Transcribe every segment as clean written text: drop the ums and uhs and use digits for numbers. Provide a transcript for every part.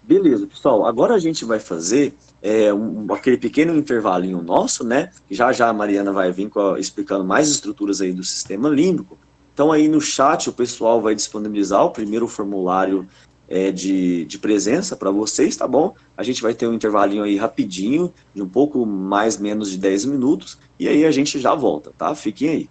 Beleza, pessoal. Agora a gente vai fazer aquele pequeno intervalinho nosso, né? Já já a Mariana vai vir explicando mais estruturas aí do sistema límbico. Então aí no chat o pessoal vai disponibilizar o primeiro formulário de presença para vocês, tá bom? A gente vai ter um intervalinho aí rapidinho, de um pouco mais menos de 10 minutos, e aí a gente já volta, tá? Fiquem aí.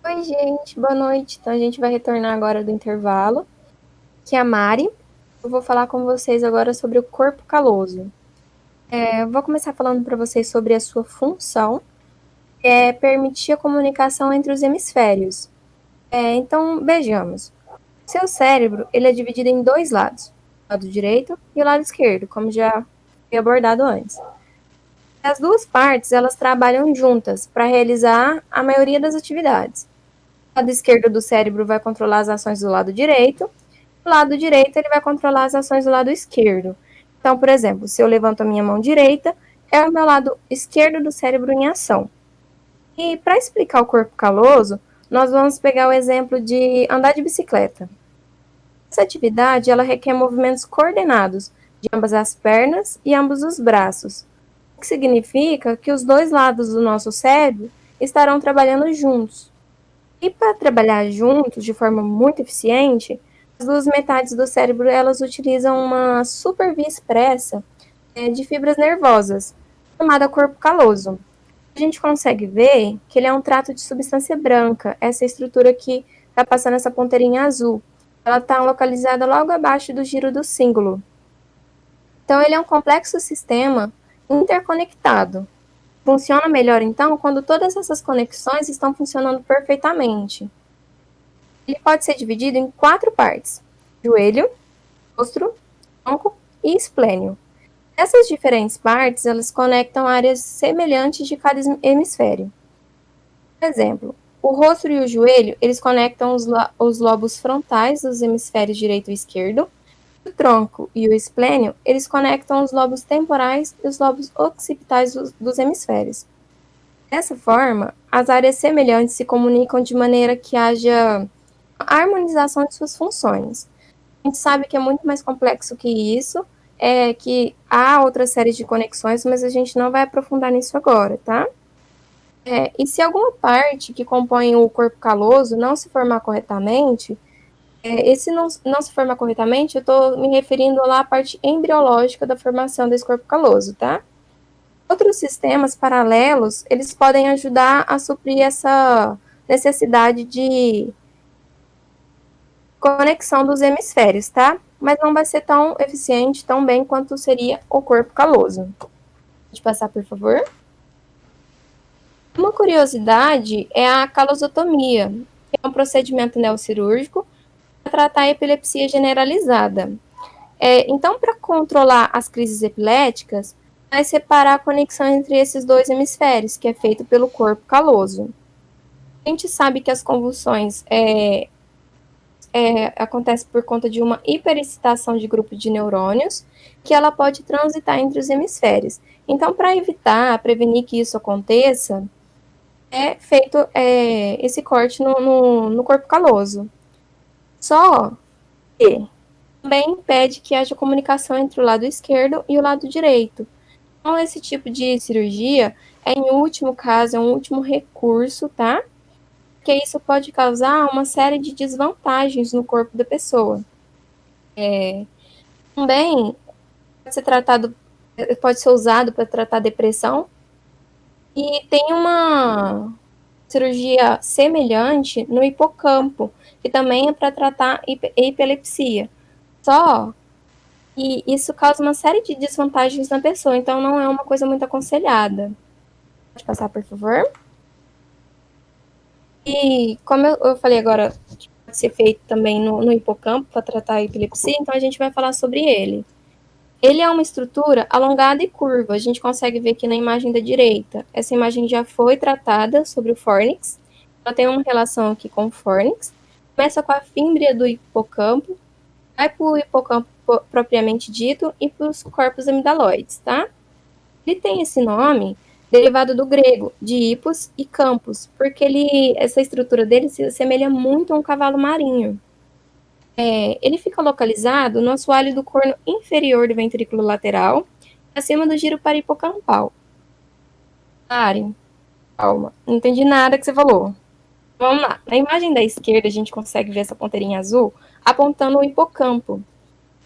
Oi, gente, boa noite. Então, a gente vai retornar agora do intervalo, que é a Mari. Eu vou falar com vocês agora sobre o corpo caloso. Eu vou começar falando para vocês sobre a sua função, que é permitir a comunicação entre os hemisférios. Então, vejamos. Seu cérebro, ele é dividido em dois lados, o lado direito e o lado esquerdo, como já foi abordado antes. As duas partes, elas trabalham juntas para realizar a maioria das atividades. O lado esquerdo do cérebro vai controlar as ações do lado direito, o lado direito ele vai controlar as ações do lado esquerdo. Então, por exemplo, se eu levanto a minha mão direita, é o meu lado esquerdo do cérebro em ação. E para explicar o corpo caloso, nós vamos pegar o exemplo de andar de bicicleta. Essa atividade ela requer movimentos coordenados de ambas as pernas e ambos os braços, o que significa que os dois lados do nosso cérebro estarão trabalhando juntos. E para trabalhar juntos de forma muito eficiente, as duas metades do cérebro elas utilizam uma supervia expressa de fibras nervosas, chamada corpo caloso. A gente consegue ver que ele é um trato de substância branca, essa estrutura que está passando essa ponteirinha azul. Ela está localizada logo abaixo do giro do cíngulo. Então, ele é um complexo sistema interconectado. Funciona melhor, então, quando todas essas conexões estão funcionando perfeitamente. Ele pode ser dividido em 4 partes: joelho, rosto, tronco e esplênio. Essas diferentes partes, elas conectam áreas semelhantes de cada hemisfério. Por exemplo, o rosto e o joelho, eles conectam os lobos frontais dos hemisférios direito e esquerdo. O tronco e o esplênio, eles conectam os lobos temporais e os lobos occipitais dos hemisférios. Dessa forma, as áreas semelhantes se comunicam de maneira que haja harmonização de suas funções. A gente sabe que é muito mais complexo que isso, que há outras séries de conexões, mas a gente não vai aprofundar nisso agora, tá? E se alguma parte que compõe o corpo caloso não se formar corretamente, esse não se formar corretamente, eu estou me referindo lá à parte embriológica da formação desse corpo caloso, tá? Outros sistemas paralelos, eles podem ajudar a suprir essa necessidade de conexão dos hemisférios, tá? Mas não vai ser tão eficiente, tão bem quanto seria o corpo caloso. Pode passar, por favor? Uma curiosidade é a calosotomia, que é um procedimento neurocirúrgico para tratar a epilepsia generalizada. Então, para controlar as crises epiléticas, vai separar a conexão entre esses dois hemisférios, que é feito pelo corpo caloso. A gente sabe que as convulsões acontecem por conta de uma hiperexcitação de grupo de neurônios, que ela pode transitar entre os hemisférios. Então, para evitar, prevenir que isso aconteça, é feito esse corte no corpo caloso. Só que também impede que haja comunicação entre o lado esquerdo e o lado direito. Então, esse tipo de cirurgia em último caso, é um último recurso, tá? Porque isso pode causar uma série de desvantagens no corpo da pessoa. Também pode ser usado para tratar depressão. E tem uma cirurgia semelhante no hipocampo, que também é para tratar epilepsia. Só que isso causa uma série de desvantagens na pessoa, então não é uma coisa muito aconselhada. Pode passar, por favor? E como eu falei agora, que pode ser feito também no hipocampo para tratar a epilepsia, então a gente vai falar sobre ele. Ele é uma estrutura alongada e curva, a gente consegue ver aqui na imagem da direita. Essa imagem já foi tratada sobre o fórnix, ela tem uma relação aqui com o fórnix, começa com a fímbria do hipocampo, vai para o hipocampo propriamente dito e para os corpos amidaloides, tá? Ele tem esse nome derivado do grego, de hippos e campos, porque essa estrutura dele se assemelha muito a um cavalo marinho. Ele fica localizado no assoalho do corno inferior do ventrículo lateral, acima do giro parihipocampal. Karen, calma, não entendi nada que você falou. Vamos lá. Na imagem da esquerda, a gente consegue ver essa ponteirinha azul apontando o hipocampo.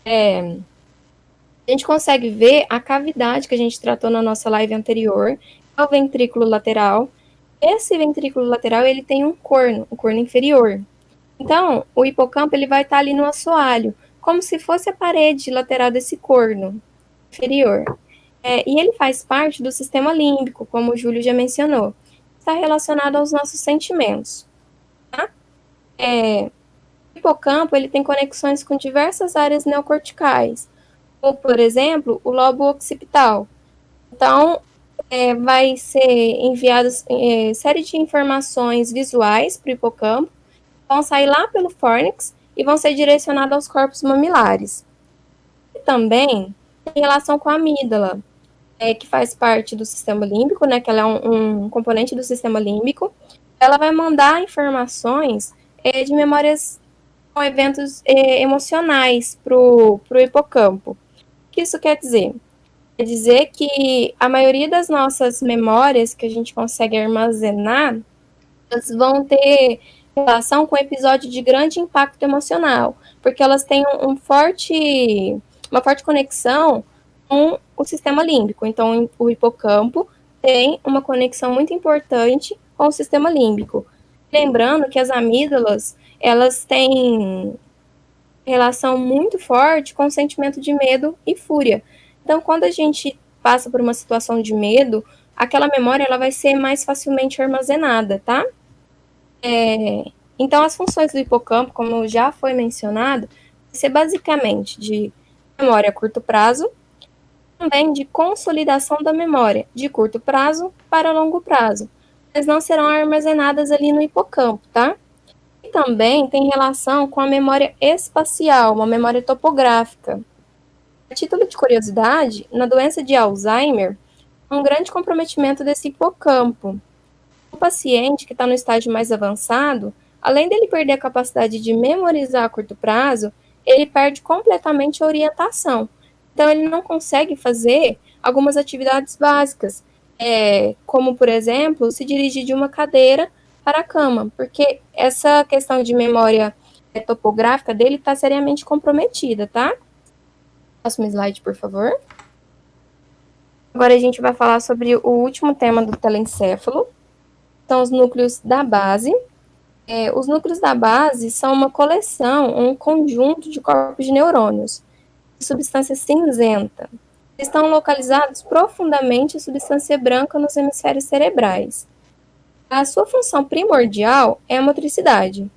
A gente consegue ver a cavidade que a gente tratou na nossa live anterior, é o ventrículo lateral, Esse ventrículo lateral, ele tem um corno inferior. Então, o hipocampo, ele vai estar ali no assoalho, como se fosse a parede lateral desse corno inferior. E ele faz parte do sistema límbico, como o Júlio já mencionou. Está relacionado aos nossos sentimentos. Tá? O hipocampo, ele tem conexões com diversas áreas neocorticais, como, por exemplo, o lobo occipital. Então, vai ser enviadas série de informações visuais para o hipocampo, vão sair lá pelo fórnix e vão ser direcionadas aos corpos mamilares. E também tem relação com a amígdala, que faz parte do sistema límbico, né, que ela é um componente do sistema límbico. Ela vai mandar informações de memórias com eventos emocionais para o hipocampo. O que isso quer dizer? Quer dizer que a maioria das nossas memórias que a gente consegue armazenar, elas vão ter relação com episódio de grande impacto emocional, porque elas têm uma forte conexão com o sistema límbico. Então, o hipocampo tem uma conexão muito importante com o sistema límbico. Lembrando que as amígdalas, elas têm relação muito forte com o sentimento de medo e fúria. Então, quando a gente passa por uma situação de medo, aquela memória ela vai ser mais facilmente armazenada, tá? Então, as funções do hipocampo, como já foi mencionado, vai ser basicamente de memória a curto prazo, também de consolidação da memória, de curto prazo para longo prazo, mas não serão armazenadas ali no hipocampo, tá? E também tem relação com a memória espacial, uma memória topográfica. A título de curiosidade, na doença de Alzheimer, há um grande comprometimento desse hipocampo. O paciente que está no estágio mais avançado, além dele perder a capacidade de memorizar a curto prazo, ele perde completamente a orientação. Então, ele não consegue fazer algumas atividades básicas, como, por exemplo, se dirigir de uma cadeira para a cama, porque essa questão de memória topográfica dele está seriamente comprometida, tá? Próximo slide, por favor. Agora a gente vai falar sobre o último tema do telencéfalo, são os núcleos da base. Os núcleos da base são uma coleção, um conjunto de corpos de neurônios, de substância cinzenta. Estão localizados profundamente em substância branca nos hemisférios cerebrais. A sua função primordial é a motricidade.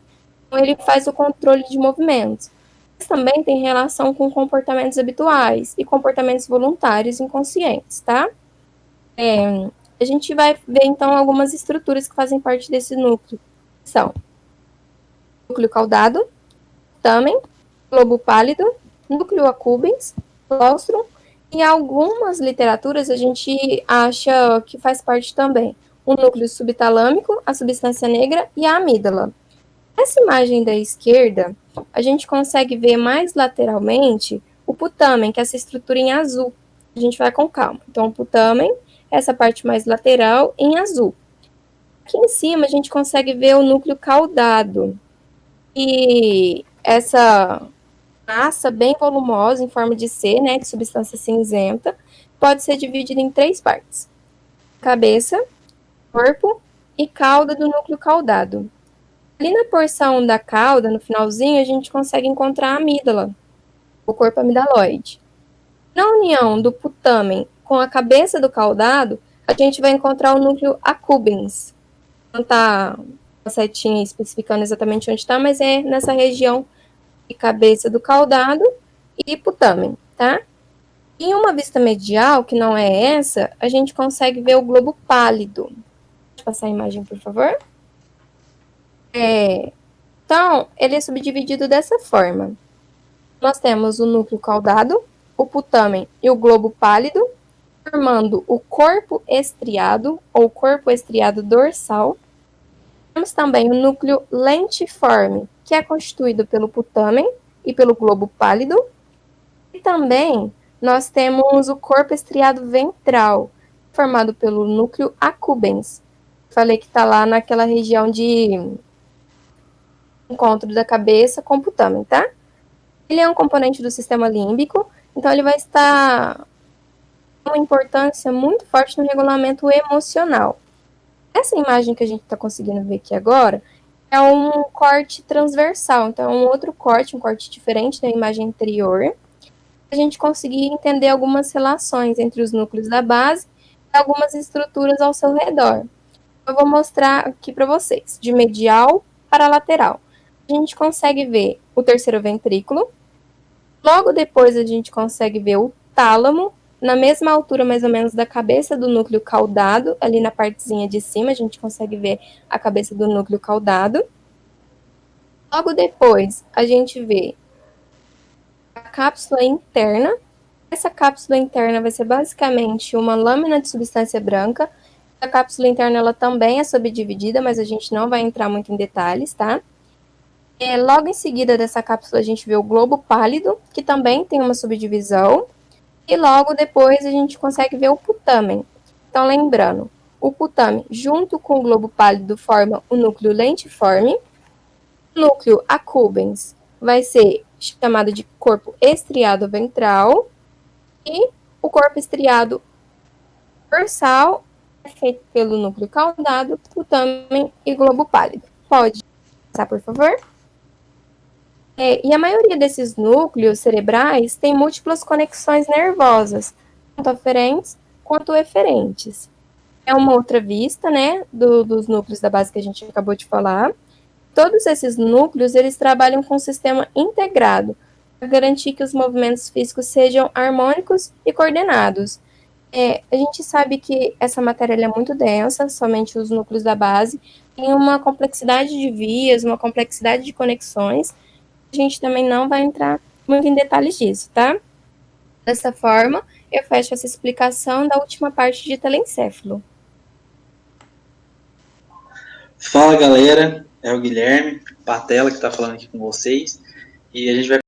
Então, ele faz o controle de movimentos, mas também tem relação com comportamentos habituais e comportamentos voluntários inconscientes, tá? A gente vai ver, então, algumas estruturas que fazem parte desse núcleo. São núcleo caudado, tâmen, globo pálido, núcleo accumbens, claustrum, e em algumas literaturas a gente acha que faz parte também o núcleo subtalâmico, a substância negra e a amígdala. Nessa imagem da esquerda, a gente consegue ver mais lateralmente o putamen, que é essa estrutura em azul. A gente vai com calma. Então, o putamen, essa parte mais lateral, em azul. Aqui em cima, a gente consegue ver o núcleo caudado. E essa massa bem volumosa, em forma de C, né, de substância cinzenta, pode ser dividida em 3 partes: cabeça, corpo e cauda do núcleo caudado. Ali na porção da cauda, no finalzinho, a gente consegue encontrar a amígdala, o corpo amidaloide. Na união do putamen com a cabeça do caudado, a gente vai encontrar o núcleo accumbens. Não está a setinha especificando exatamente onde está, mas é nessa região de cabeça do caudado e putamen, tá? Em uma vista medial, que não é essa, a gente consegue ver o globo pálido. Pode passar a imagem, por favor? Então, ele é subdividido dessa forma. Nós temos o núcleo caudado, o putamen e o globo pálido, formando o corpo estriado, ou corpo estriado dorsal. Temos também o núcleo lentiforme, que é constituído pelo putamen e pelo globo pálido. E também nós temos o corpo estriado ventral, formado pelo núcleo accumbens. Falei que está lá naquela região de encontro da cabeça com o putamen, tá? Ele é um componente do sistema límbico, então ele vai estar com uma importância muito forte no regulamento emocional. Essa imagem que a gente está conseguindo ver aqui agora é um corte transversal, então é um outro corte, um corte diferente da imagem anterior, a gente conseguir entender algumas relações entre os núcleos da base e algumas estruturas ao seu redor. Eu vou mostrar aqui para vocês, de medial para lateral. A gente consegue ver o terceiro ventrículo, logo depois a gente consegue ver o tálamo, na mesma altura mais ou menos da cabeça do núcleo caudado, ali na partezinha de cima, a gente consegue ver a cabeça do núcleo caudado. Logo depois, a gente vê a cápsula interna. Essa cápsula interna vai ser basicamente uma lâmina de substância branca. A cápsula interna ela também é subdividida, mas a gente não vai entrar muito em detalhes, tá? Logo em seguida dessa cápsula, a gente vê o globo pálido, que também tem uma subdivisão. E logo depois a gente consegue ver o putamen. Então, lembrando, o putamen, junto com o globo pálido, forma o núcleo lentiforme. O núcleo accumbens vai ser chamado de corpo estriado ventral. E o corpo estriado dorsal é feito pelo núcleo caudado, putamen e globo pálido. Pode passar, por favor? E a maioria desses núcleos cerebrais tem múltiplas conexões nervosas, tanto aferentes quanto eferentes. É uma outra vista, né, dos núcleos da base que a gente acabou de falar. Todos esses núcleos, eles trabalham com um sistema integrado, para garantir que os movimentos físicos sejam harmônicos e coordenados. A gente sabe que essa matéria é muito densa, somente os núcleos da base, tem uma complexidade de vias, uma complexidade de conexões. A gente também não vai entrar muito em detalhes disso, tá? Dessa forma, eu fecho essa explicação da última parte de telencéfalo. Fala, galera, é o Guilherme Patela que está falando aqui com vocês, e a gente vai